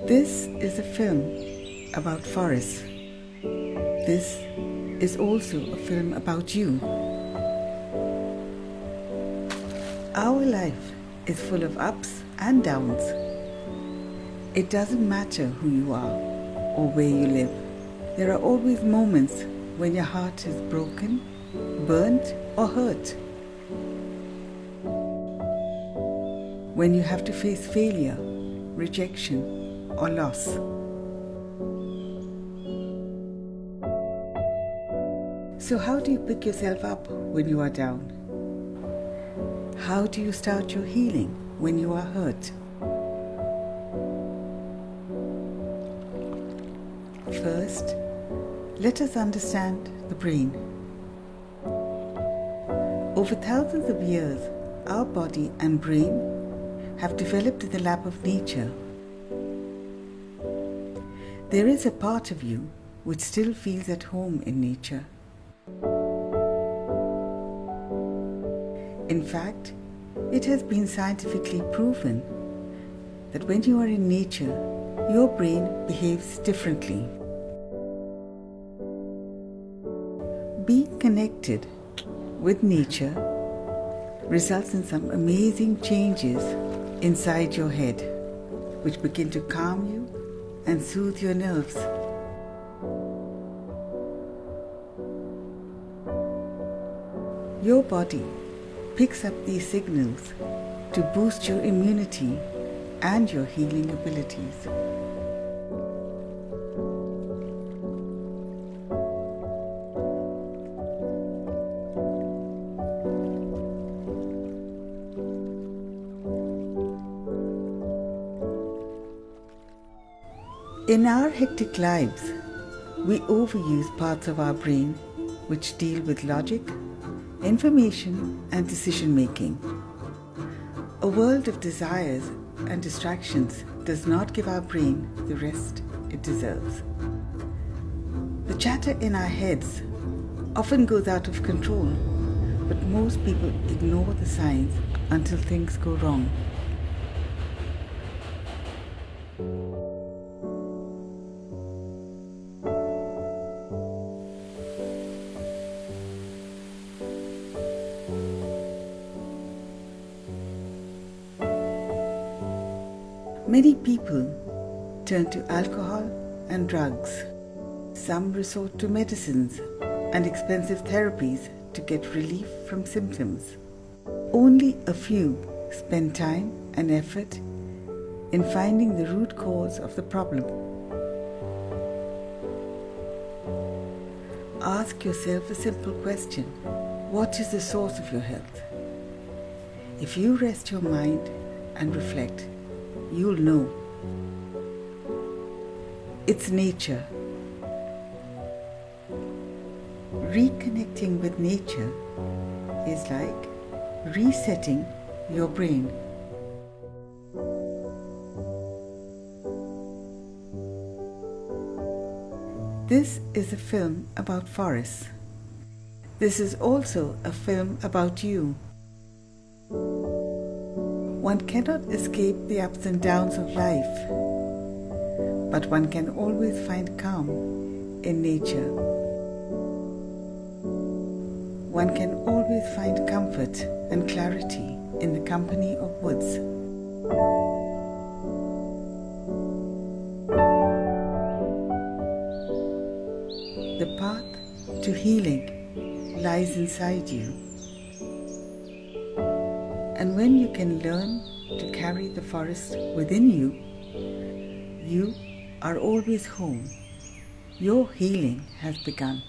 This is a film about forests. This is also a film about you. Our life is full of ups and downs. It doesn't matter who you are or where you live. There are always moments when your heart is broken, burnt, or hurt. When you have to face failure, rejection, or loss. So how do you pick yourself up when you are down? How do you start your healing when you are hurt? First, let us understand the brain. Over thousands of years, our body and brain have developed in the lap of nature. There is a part of you which still feels at home in nature. In fact, it has been scientifically proven that when you are in nature, your brain behaves differently. Being connected with nature results in some amazing changes inside your head, which begin to calm you and soothe your nerves. Your body picks up these signals to boost your immunity and your healing abilities. In our hectic lives, we overuse parts of our brain which deal with logic, information, and decision making. A world of desires and distractions does not give our brain the rest it deserves. The chatter in our heads often goes out of control, but most people ignore the signs until things go wrong. Many people turn to alcohol and drugs. Some resort to medicines and expensive therapies to get relief from symptoms. Only a few spend time and effort in finding the root cause of the problem. Ask yourself a simple question: what is the source of your health? If you rest your mind and reflect, you'll know. It's nature. Reconnecting with nature is like resetting your brain. This is a film about forests. This is also a film about you. One cannot escape the ups and downs of life, but one can always find calm in nature. One can always find comfort and clarity in the company of woods. The path to healing lies inside you. And when you can learn to carry the forest within you, you are always home. Your healing has begun.